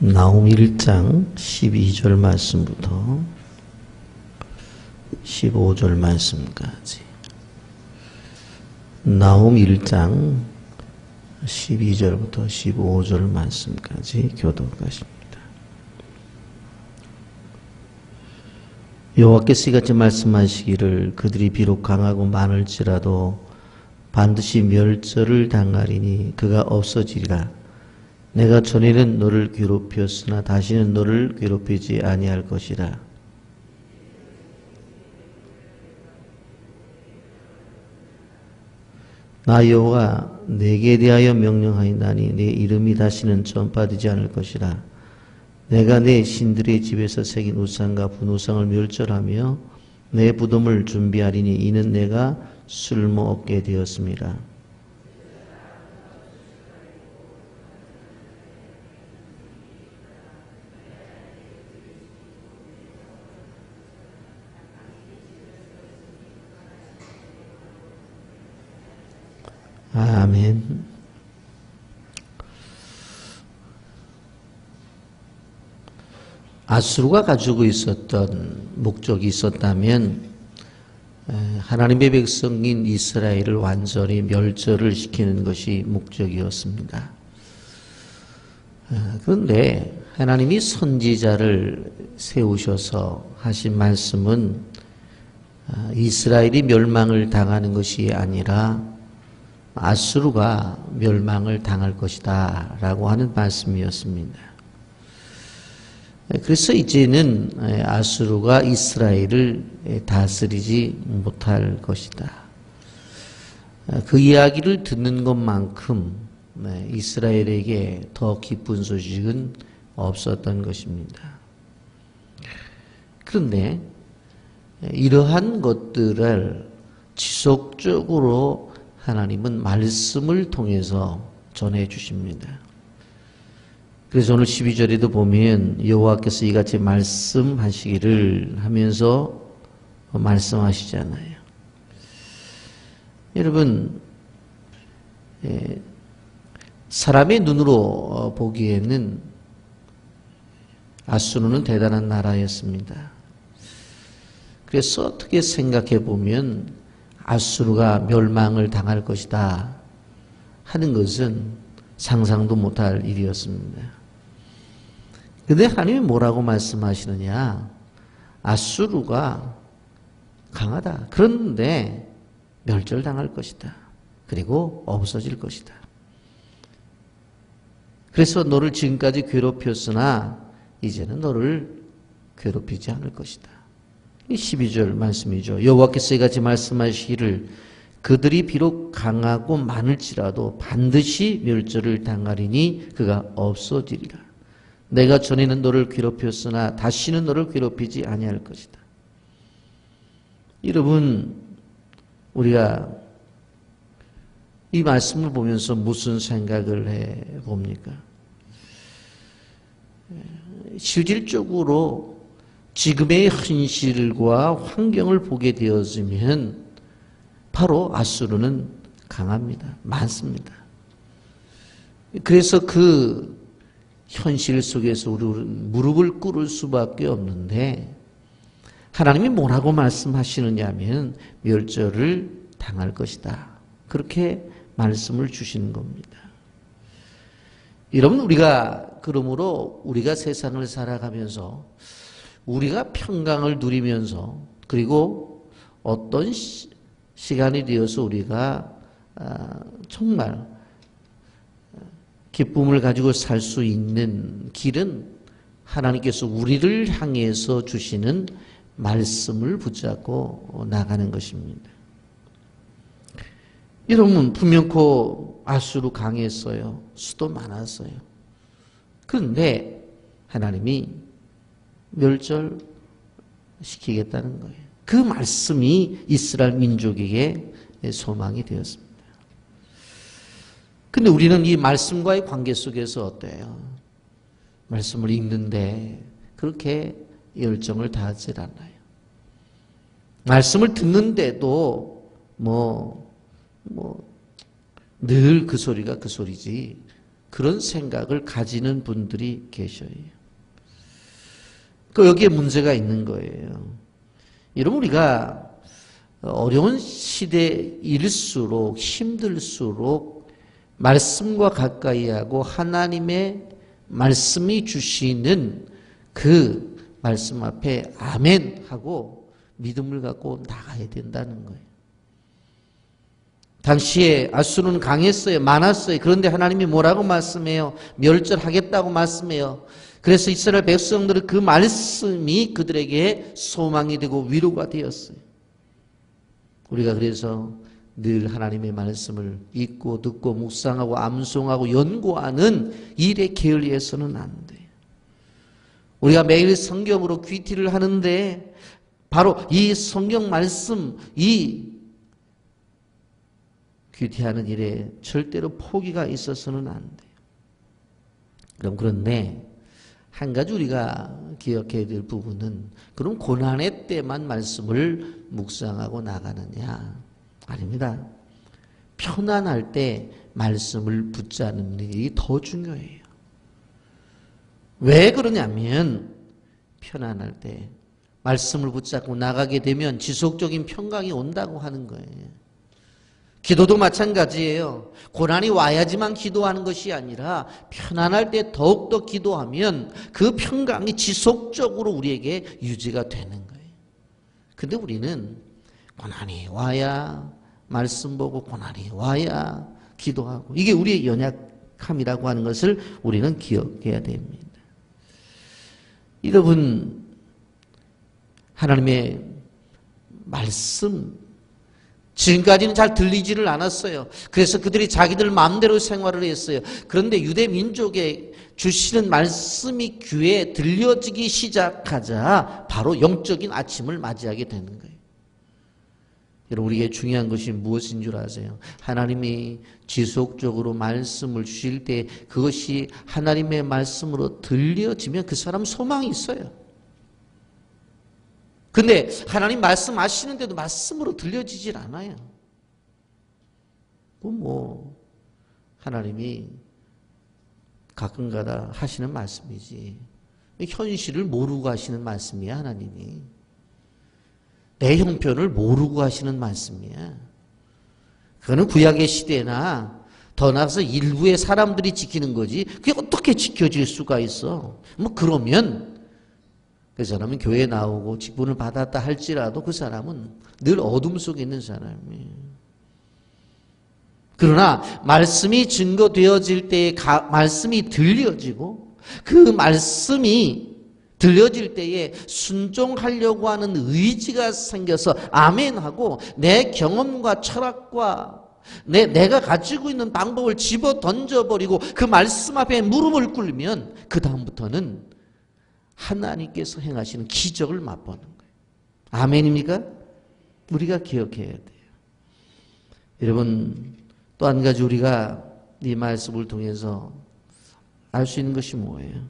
나홈 1장 12절 말씀부터 15절 말씀까지. 나홈 1장 12절부터 15절 말씀까지 교독하십니다. 여호와께서 이같이 말씀하시기를 그들이 비록 강하고 많을지라도 반드시 멸절을 당하리니 그가 없어지리라. 내가 전에는 너를 괴롭혔으나 다시는 너를 괴롭히지 아니할 것이라. 나 여호와 내게 대하여 명령하였나니 내 이름이 다시는 전파되지 않을 것이라. 내가 내 신들의 집에서 새긴 우상과 분우상을 멸절하며 내 부dom을 준비하리니 이는 내가 쓸모없게 되었습니다. 아멘. 아수르가 가지고 있었던 목적이 있었다면 하나님의 백성인 이스라엘을 완전히 멸절을 시키는 것이 목적이었습니다. 그런데 하나님이 선지자를 세우셔서 하신 말씀은 이스라엘이 멸망을 당하는 것이 아니라 아수르가 멸망을 당할 것이다 라고 하는 말씀이었습니다. 그래서 이제는 아수르가 이스라엘을 다스리지 못할 것이다. 그 이야기를 듣는 것만큼 이스라엘에게 더 기쁜 소식은 없었던 것입니다. 그런데 이러한 것들을 지속적으로 하나님은 말씀을 통해서 전해 주십니다. 그래서 오늘 12절에도 보면 여호와께서 이같이 말씀하시기를 하면서 말씀하시잖아요. 여러분, 사람의 눈으로 보기에는 아수르는 대단한 나라였습니다. 그래서 어떻게 생각해 보면 아수르가 멸망을 당할 것이다 하는 것은 상상도 못할 일이었습니다. 그런데 하나님이 뭐라고 말씀하시느냐? 아수르가 강하다. 그런데 멸절당할 것이다. 그리고 없어질 것이다. 그래서 너를 지금까지 괴롭혔으나 이제는 너를 괴롭히지 않을 것이다. 12절 말씀이죠. 여호와께서 이같이 말씀하시기를 그들이 비록 강하고 많을지라도 반드시 멸절을 당하리니 그가 없어지리라. 내가 전에는 너를 괴롭혔으나 다시는 너를 괴롭히지 아니할 것이다. 여러분, 우리가 이 말씀을 보면서 무슨 생각을 해봅니까? 실질적으로 지금의 현실과 환경을 보게 되어지면 바로 아수르는 강합니다. 많습니다. 그래서 그 현실 속에서 우리 무릎을 꿇을 수밖에 없는데 하나님이 뭐라고 말씀하시느냐 하면 멸절을 당할 것이다. 그렇게 말씀을 주시는 겁니다. 여러분, 그러므로 우리가 세상을 살아가면서 우리가 평강을 누리면서 그리고 어떤 시간이 되어서 우리가 정말 기쁨을 가지고 살 수 있는 길은 하나님께서 우리를 향해서 주시는 말씀을 붙잡고 나가는 것입니다. 여러분, 분명코 아수르 강했어요. 수도 많았어요. 그런데 하나님이 멸절시키겠다는 거예요. 그 말씀이 이스라엘 민족에게 소망이 되었습니다. 근데 우리는 이 말씀과의 관계 속에서 어때요? 말씀을 읽는데 그렇게 열정을 다하지 않아요. 말씀을 듣는데도 늘 그 소리가 그 소리지 그런 생각을 가지는 분들이 계셔요. 그 여기에 문제가 있는 거예요. 여러분, 우리가 어려운 시대일수록 힘들수록 말씀과 가까이 하고 하나님의 말씀이 주시는 그 말씀 앞에 아멘 하고 믿음을 갖고 나가야 된다는 거예요. 당시에 아수르는 강했어요. 많았어요. 그런데 하나님이 뭐라고 말씀해요? 멸절하겠다고 말씀해요. 그래서 이스라엘 백성들은 그 말씀이 그들에게 소망이 되고 위로가 되었어요. 우리가 그래서 늘 하나님의 말씀을 읽고 듣고 묵상하고 암송하고 연구하는 일에 게을리해서는 안 돼요. 우리가 매일 성경으로 귀티를 하는데 바로 이 성경 말씀, 이 귀티하는 일에 절대로 포기가 있어서는 안 돼요. 그런데 한 가지 우리가 기억해야 될 부분은 그럼 고난의 때만 말씀을 묵상하고 나가느냐? 아닙니다. 편안할 때 말씀을 붙잡는 일이 더 중요해요. 왜 그러냐면 편안할 때 말씀을 붙잡고 나가게 되면 지속적인 평강이 온다고 하는 거예요. 기도도 마찬가지예요. 고난이 와야지만 기도하는 것이 아니라 편안할 때 더욱더 기도하면 그 평강이 지속적으로 우리에게 유지가 되는 거예요. 근데 우리는 고난이 와야 말씀 보고 고난이 와야 기도하고 이게 우리의 연약함이라고 하는 것을 우리는 기억해야 됩니다. 여러분, 하나님의 말씀 지금까지는 잘 들리지를 않았어요. 그래서 그들이 자기들 마음대로 생활을 했어요. 그런데 유대 민족에 주시는 말씀이 귀에 들려지기 시작하자 바로 영적인 아침을 맞이하게 되는 거예요. 여러분, 우리에게 중요한 것이 무엇인 줄 아세요? 하나님이 지속적으로 말씀을 주실 때 그것이 하나님의 말씀으로 들려지면 그 사람 소망이 있어요. 근데 하나님 말씀하시는데도 말씀으로 들려지질 않아요. 하나님이 가끔가다 하시는 말씀이지 현실을 모르고 하시는 말씀이야. 하나님이 내 형편을 모르고 하시는 말씀이야. 그거는 구약의 시대나 더 나아가서 일부의 사람들이 지키는 거지 그게 어떻게 지켜질 수가 있어. 그러면 그 사람은 교회에 나오고 직분을 받았다 할지라도 그 사람은 늘 어둠 속에 있는 사람이에요. 그러나 말씀이 증거되어질 때에 말씀이 들려지고 그 말씀이 들려질 때에 순종하려고 하는 의지가 생겨서 아멘하고 내 경험과 철학과 내가 가지고 있는 방법을 집어 던져버리고 그 말씀 앞에 무릎을 꿇으면 그 다음부터는 하나님께서 행하시는 기적을 맛보는 거예요. 아멘입니까? 우리가 기억해야 돼요. 여러분, 또 한 가지 우리가 이 말씀을 통해서 알 수 있는 것이 뭐예요?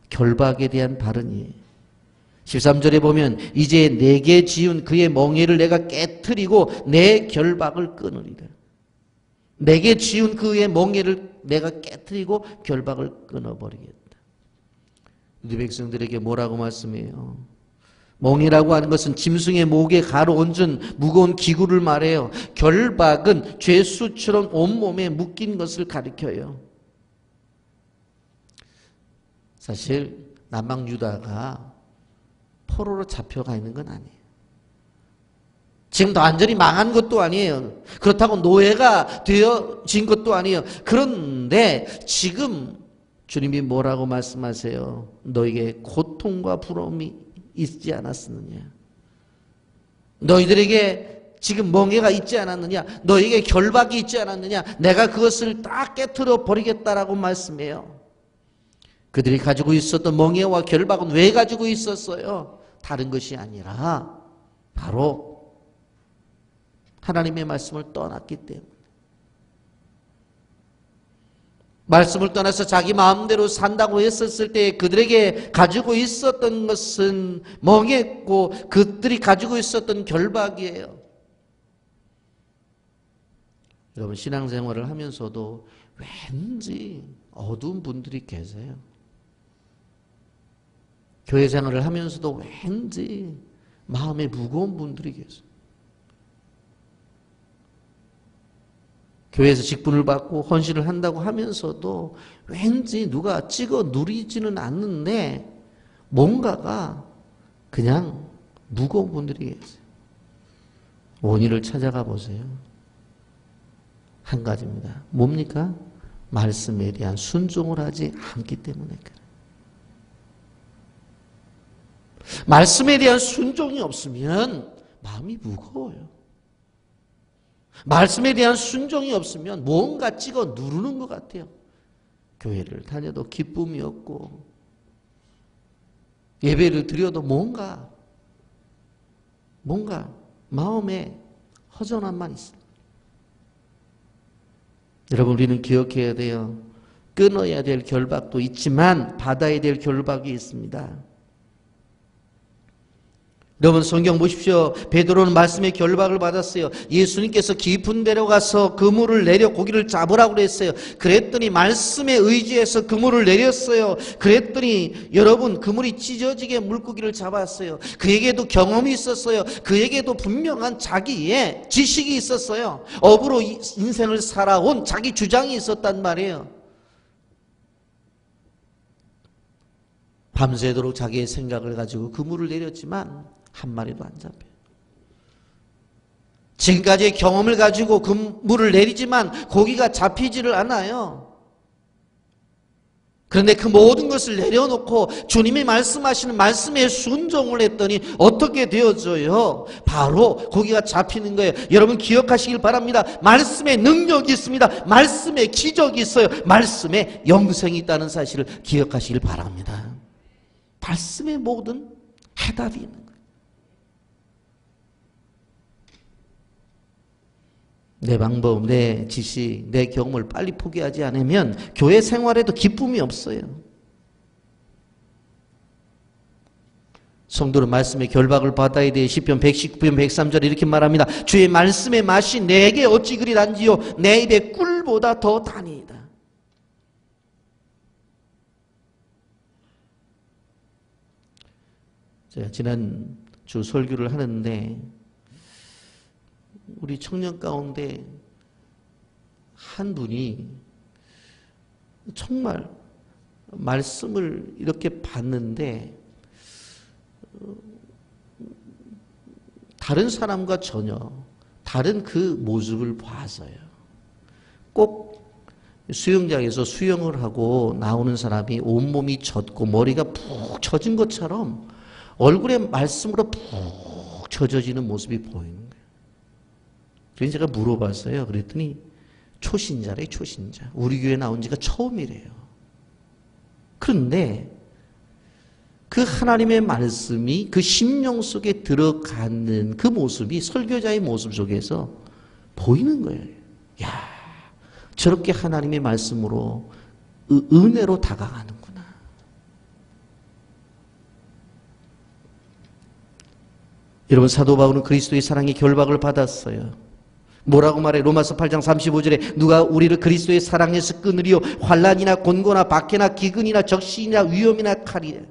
결박에 대한 바른 이해. 13절에 보면 이제 내게 지은 그의 멍에를 내가 깨트리고 내 결박을 끊으리라. 내게 지은 그의 멍에를 내가 깨트리고 결박을 끊어버리겠다. 유대 백성들에게 뭐라고 말씀해요? 멍이라고 하는 것은 짐승의 목에 가로얹은 무거운 기구를 말해요. 결박은 죄수처럼 온몸에 묶인 것을 가리켜요. 사실 남방 유다가 포로로 잡혀가 있는 건 아니에요. 지금도 완전히 망한 것도 아니에요. 그렇다고 노예가 되어진 것도 아니에요. 그런데 지금 주님이 뭐라고 말씀하세요? 너에게 고통과 부러움이 있지 않았느냐? 너희들에게 지금 멍에가 있지 않았느냐? 너에게 결박이 있지 않았느냐? 내가 그것을 다 깨트려 버리겠다라고 말씀해요. 그들이 가지고 있었던 멍에와 결박은 왜 가지고 있었어요? 다른 것이 아니라 바로 하나님의 말씀을 떠났기 때문에. 말씀을 떠나서 자기 마음대로 산다고 했었을 때 그들에게 가지고 있었던 것은 멍했고 그들이 가지고 있었던 결박이에요. 여러분, 신앙생활을 하면서도 왠지 어두운 분들이 계세요. 교회 생활을 하면서도 왠지 마음에 무거운 분들이 계세요. 교회에서 직분을 받고 헌신을 한다고 하면서도 왠지 누가 찍어 누리지는 않는데 뭔가가 그냥 무거운 분들이 계세요. 원인을 찾아가 보세요. 한 가지입니다. 뭡니까? 말씀에 대한 순종을 하지 않기 때문에 그래요. 말씀에 대한 순종이 없으면 마음이 무거워요. 말씀에 대한 순종이 없으면 뭔가 찍어 누르는 것 같아요. 교회를 다녀도 기쁨이 없고 예배를 드려도 뭔가 마음에 허전함만 있습니다. 여러분, 우리는 기억해야 돼요. 끊어야 될 결박도 있지만 받아야 될 결박이 있습니다. 여러분, 성경 보십시오. 베드로는 말씀의 결박을 받았어요. 예수님께서 깊은 데로 가서 그물을 내려 고기를 잡으라고 그랬어요. 그랬더니 말씀에 의지해서 그물을 내렸어요. 그랬더니 여러분, 그물이 찢어지게 물고기를 잡았어요. 그에게도 경험이 있었어요. 그에게도 분명한 자기의 지식이 있었어요. 업으로 인생을 살아온 자기 주장이 있었단 말이에요. 밤새도록 자기의 생각을 가지고 그물을 내렸지만 한 마리도 안 잡혀요. 지금까지의 경험을 가지고 그물을 내리지만 고기가 잡히지를 않아요. 그런데 그 모든 것을 내려놓고 주님이 말씀하시는 말씀에 순종을 했더니 어떻게 되어져요? 바로 고기가 잡히는 거예요. 여러분, 기억하시길 바랍니다. 말씀에 능력이 있습니다. 말씀에 기적이 있어요. 말씀에 영생이 있다는 사실을 기억하시길 바랍니다. 말씀에 모든 해답이 있는 거예요. 내 방법, 내 지식, 내 경험을 빨리 포기하지 않으면 교회 생활에도 기쁨이 없어요. 성도는 말씀의 결박을 받아야 돼. 시편 119편 103절 이렇게 말합니다. 주의 말씀의 맛이 내게 어찌 그리 단지요 내 입에 꿀보다 더 다니이다. 제가 지난주 설교를 하는데 우리 청년 가운데 한 분이 정말 말씀을 이렇게 봤는데 다른 사람과 전혀 다른 그 모습을 봐서요. 꼭 수영장에서 수영을 하고 나오는 사람이 온몸이 젖고 머리가 푹 젖은 것처럼 얼굴에 말씀으로 푹 젖어지는 모습이 보이는 거예요. 그래서 제가 물어봤어요. 그랬더니 초신자래, 초신자. 우리 교회 나온 지가 처음이래요. 그런데 그 하나님의 말씀이 그 심령 속에 들어가는 그 모습이 설교자의 모습 속에서 보이는 거예요. 야, 저렇게 하나님의 말씀으로 은혜로 다가가는구나. 여러분, 사도 바울은 그리스도의 사랑의 결박을 받았어요. 뭐라고 말해? 로마서 8장 35절에 누가 우리를 그리스도의 사랑에서 끊으리요? 환난이나 곤고나 박해나 기근이나 적신이나 위험이나 칼이래.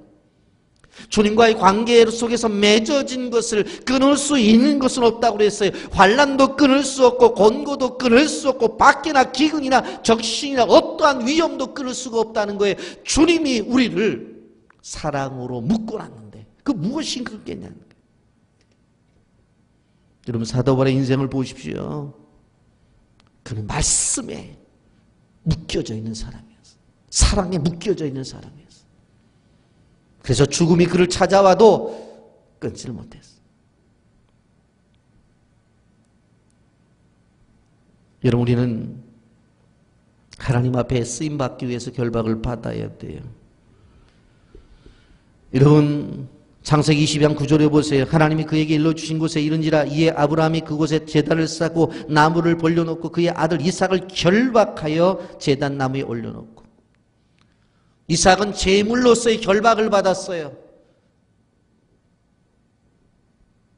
주님과의 관계 속에서 맺어진 것을 끊을 수 있는 것은 없다고 그랬어요. 환난도 끊을 수 없고 곤고도 끊을 수 없고 박해나 기근이나 적신이나 어떠한 위험도 끊을 수가 없다는 거예요. 주님이 우리를 사랑으로 묶어놨는데 그 무엇이 끊겠냐는 거예요. 여러분, 사도 바울의 인생을 보십시오. 그는 말씀에 묶여져 있는 사람이었어요. 사랑에 묶여져 있는 사람이었어요. 그래서 죽음이 그를 찾아와도 끊지를 못했어요. 여러분, 우리는 하나님 앞에 쓰임받기 위해서 결박을 받아야 돼요. 여러분, 창세기 22장 9절에 보세요. 하나님이 그에게 일러주신 곳에 이른지라 이에 아브라함이 그곳에 제단을 쌓고 나무를 벌려놓고 그의 아들 이삭을 결박하여 제단 나무에 올려놓고, 이삭은 제물로서의 결박을 받았어요.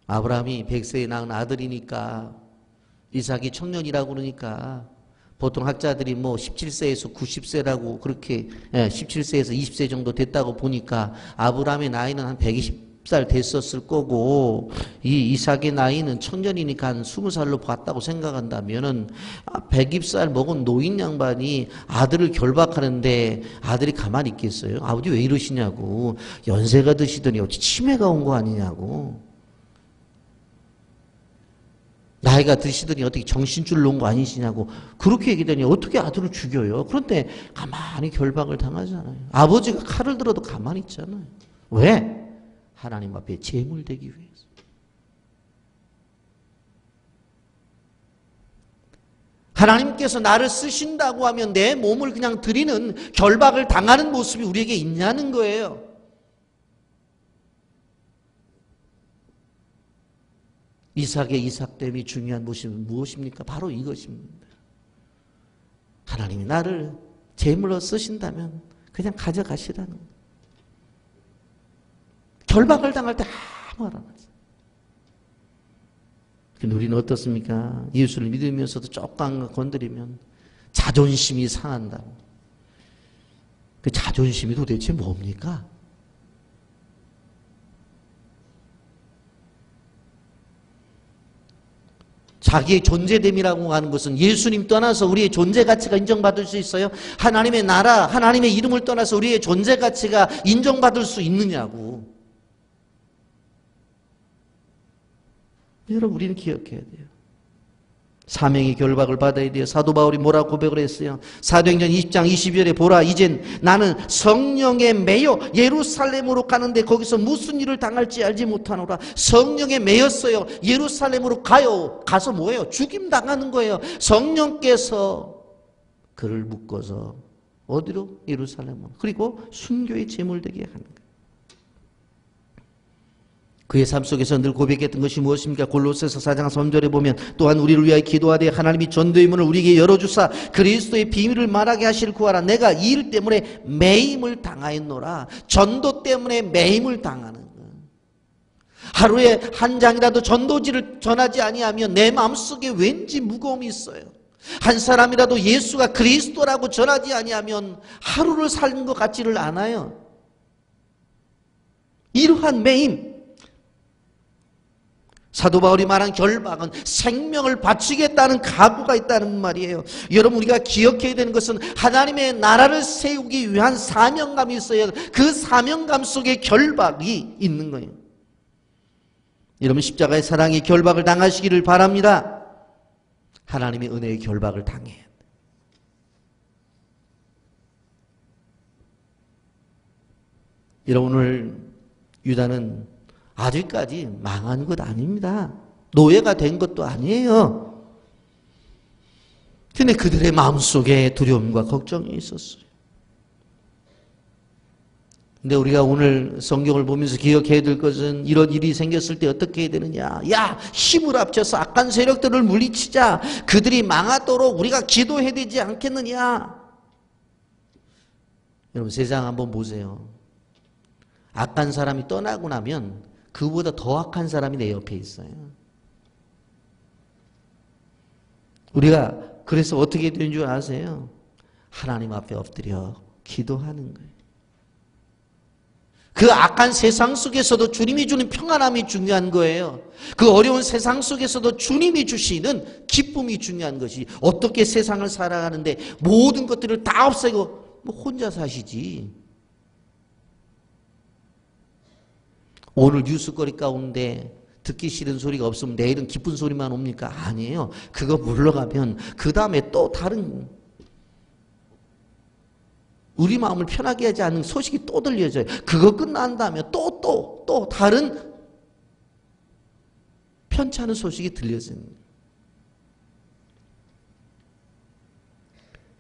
아브라함이 100세에 낳은 아들이니까, 이삭이 청년이라고 그러니까 보통 학자들이 뭐 17세에서 90세라고 그렇게 17세에서 20세 정도 됐다고 보니까 아브라함의 나이는 한 120살 됐었을 거고 이 이삭의 나이는 청년이니까 한 20살로 봤다고 생각한다면은 120살 먹은 노인 양반이 아들을 결박하는데 아들이 가만히 있겠어요? 아버지 왜 이러시냐고. 연세가 드시더니 어찌 치매가 온 거 아니냐고. 나이가 드시더니 어떻게 정신줄 놓은 거 아니시냐고 그렇게 얘기하더니 어떻게 아들을 죽여요? 그런데 가만히 결박을 당하잖아요. 아버지가 칼을 들어도 가만히 있잖아요. 왜? 하나님 앞에 제물되기 위해서. 하나님께서 나를 쓰신다고 하면 내 몸을 그냥 드리는 결박을 당하는 모습이 우리에게 있냐는 거예요. 이삭의 이삭됨이 중요한 모습은 무엇입니까? 바로 이것입니다. 하나님이 나를 제물로 쓰신다면 그냥 가져가시라는 거예요. 결박을 당할 때 아무 말 안 하세요. 우리는 어떻습니까? 예수를 믿으면서도 조금 건드리면 자존심이 상한다고. 그 자존심이 도대체 뭡니까? 자기의 존재됨이라고 하는 것은 예수님 떠나서 우리의 존재 가치가 인정받을 수 있어요? 하나님의 나라, 하나님의 이름을 떠나서 우리의 존재 가치가 인정받을 수 있느냐고. 여러분 우리는 기억해야 돼요. 사명의 결박을 받아야 돼요. 사도 바울이 뭐라고 고백을 했어요? 사도행전 20장 22절에 보라 이젠 나는 성령에 매여 예루살렘으로 가는데 거기서 무슨 일을 당할지 알지 못하노라. 성령에 매였어요. 예루살렘으로 가요. 가서 뭐예요? 죽임 당하는 거예요. 성령께서 그를 묶어서 어디로? 예루살렘으로. 그리고 순교의 제물되게 하는 거예요. 그의 삶 속에서 늘 고백했던 것이 무엇입니까? 골로새서 4장 3절에 보면 또한 우리를 위하여 기도하되 하나님이 전도의 문을 우리에게 열어주사 그리스도의 비밀을 말하게 하시를 구하라. 내가 이 일 때문에 매임을 당하였노라. 전도 때문에 매임을 당하는 거예요. 하루에 한 장이라도 전도지를 전하지 아니하면 내 마음속에 왠지 무거움이 있어요. 한 사람이라도 예수가 그리스도라고 전하지 아니하면 하루를 사는 것 같지를 않아요. 이러한 매임, 사도 바울이 말한 결박은 생명을 바치겠다는 각오가 있다는 말이에요. 여러분 우리가 기억해야 되는 것은 하나님의 나라를 세우기 위한 사명감이 있어야 그 사명감 속에 결박이 있는 거예요. 여러분 십자가의 사랑이 결박을 당하시기를 바랍니다. 하나님의 은혜의 결박을 당해야 돼요. 여러분 오늘 유다는 아직까지 망한 것 아닙니다. 노예가 된 것도 아니에요. 근데 그들의 마음속에 두려움과 걱정이 있었어요. 근데 우리가 오늘 성경을 보면서 기억해야 될 것은 이런 일이 생겼을 때 어떻게 해야 되느냐. 야, 힘을 합쳐서 악한 세력들을 물리치자. 그들이 망하도록 우리가 기도해야 되지 않겠느냐. 여러분 세상 한번 보세요. 악한 사람이 떠나고 나면 그보다 더 악한 사람이 내 옆에 있어요. 우리가 그래서 어떻게 되는 줄 아세요? 하나님 앞에 엎드려 기도하는 거예요. 그 악한 세상 속에서도 주님이 주는 평안함이 중요한 거예요. 그 어려운 세상 속에서도 주님이 주시는 기쁨이 중요한 것이, 어떻게 세상을 살아가는데 모든 것들을 다 없애고 뭐 혼자 사시지. 오늘 뉴스거리 가운데 듣기 싫은 소리가 없으면 내일은 기쁜 소리만 옵니까? 아니에요. 그거 물러가면 그 다음에 또 다른 우리 마음을 편하게 하지 않는 소식이 또 들려져요. 그거 끝난 다음에 또 다른 편치 않은 소식이 들려집니다.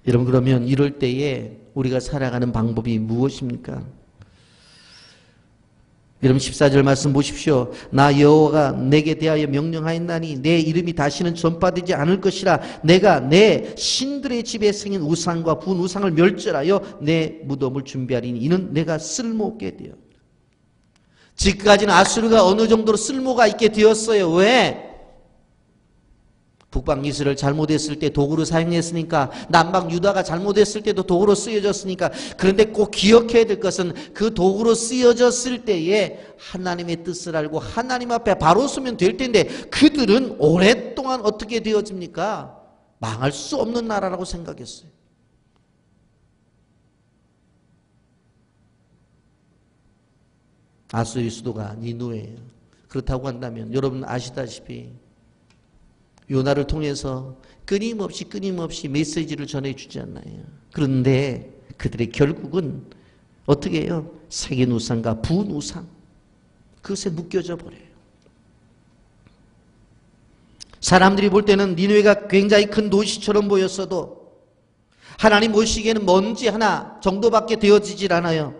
여러분 그러면 이럴 때에 우리가 살아가는 방법이 무엇입니까? 여러분 14절 말씀 보십시오. 나 여호와가 내게 대하여 명령하였나니 내 이름이 다시는 전파되지 않을 것이라. 내가 내 신들의 집에 생긴 우상과 분 우상을 멸절하여 내 무덤을 준비하리니 이는 내가 쓸모없게 되어. 지금까지는 아수르가 어느 정도로 쓸모가 있게 되었어요. 왜? 북방 이스라엘 잘못했을 때 도구로 사용했으니까, 남방 유다가 잘못했을 때도 도구로 쓰여졌으니까. 그런데 꼭 기억해야 될 것은 그 도구로 쓰여졌을 때에 하나님의 뜻을 알고 하나님 앞에 바로 서면 될 텐데, 그들은 오랫동안 어떻게 되어집니까? 망할 수 없는 나라라고 생각했어요. 아수리 수도가 니누에예요. 그렇다고 한다면 여러분 아시다시피 요나를 통해서 끊임없이 메시지를 전해주지 않나요? 그런데 그들의 결국은 어떻게 해요? 색인 우상과 부은 우상, 그것에 묶여져 버려요. 사람들이 볼 때는 니느웨가 굉장히 큰 도시처럼 보였어도 하나님 보시기에는 먼지 하나 정도밖에 되어지질 않아요.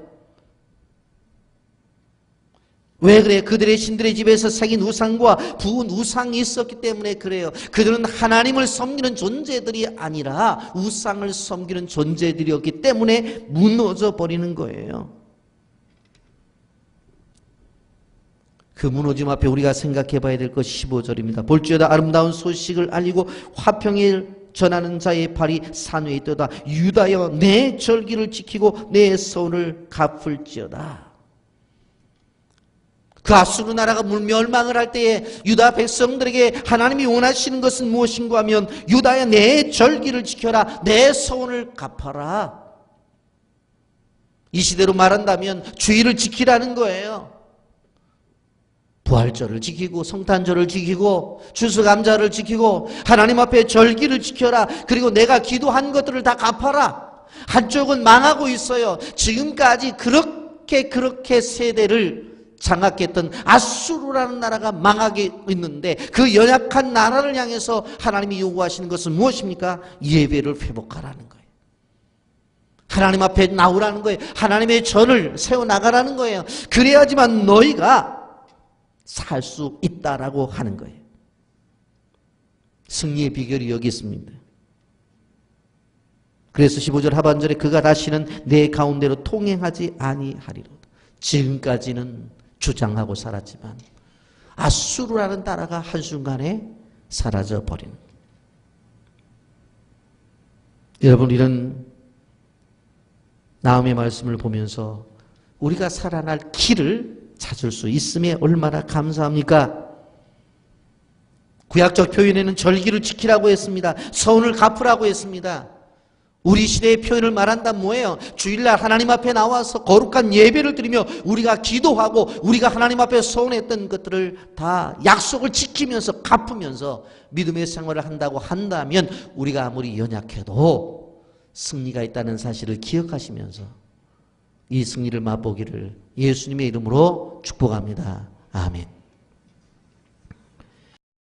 왜 그래요? 그들의 신들의 집에서 새긴 우상과 부은 우상이 있었기 때문에 그래요. 그들은 하나님을 섬기는 존재들이 아니라 우상을 섬기는 존재들이었기 때문에 무너져 버리는 거예요. 그 무너짐 앞에 우리가 생각해 봐야 될 것이 15절입니다. 볼지어다 아름다운 소식을 알리고 화평을 전하는 자의 발이 산 위에 있도다. 유다여 내 절기를 지키고 내 선을 갚을지어다. 그 아수르 나라가 멸망을 할 때에 유다 백성들에게 하나님이 원하시는 것은 무엇인가 하면 유다야 내 절기를 지켜라, 내 서원을 갚아라. 이 시대로 말한다면 주의를 지키라는 거예요. 부활절을 지키고 성탄절을 지키고 추수감사를 지키고 하나님 앞에 절기를 지켜라. 그리고 내가 기도한 것들을 다 갚아라. 한쪽은 망하고 있어요. 지금까지 그렇게 세대를 장악했던 아수르라는 나라가 망하게 있는데 그 연약한 나라를 향해서 하나님이 요구하시는 것은 무엇입니까? 예배를 회복하라는 거예요. 하나님 앞에 나오라는 거예요. 하나님의 전을 세워나가라는 거예요. 그래야지만 너희가 살 수 있다라고 하는 거예요. 승리의 비결이 여기 있습니다. 그래서 15절 하반절에 그가 다시는 내 가운데로 통행하지 아니하리로다. 지금까지는 주장하고 살았지만 아수르라는 나라가 한순간에 사라져 버리는. 여러분, 이런 나음의 말씀을 보면서 우리가 살아날 길을 찾을 수 있음에 얼마나 감사합니까? 구약적 표현에는 절기를 지키라고 했습니다. 서원을 갚으라고 했습니다. 우리 시대의 표현을 말한다면 뭐예요? 주일날 하나님 앞에 나와서 거룩한 예배를 드리며 우리가 기도하고 우리가 하나님 앞에 서원했던 것들을 다 약속을 지키면서 갚으면서 믿음의 생활을 한다고 한다면 우리가 아무리 연약해도 승리가 있다는 사실을 기억하시면서 이 승리를 맛보기를 예수님의 이름으로 축복합니다. 아멘.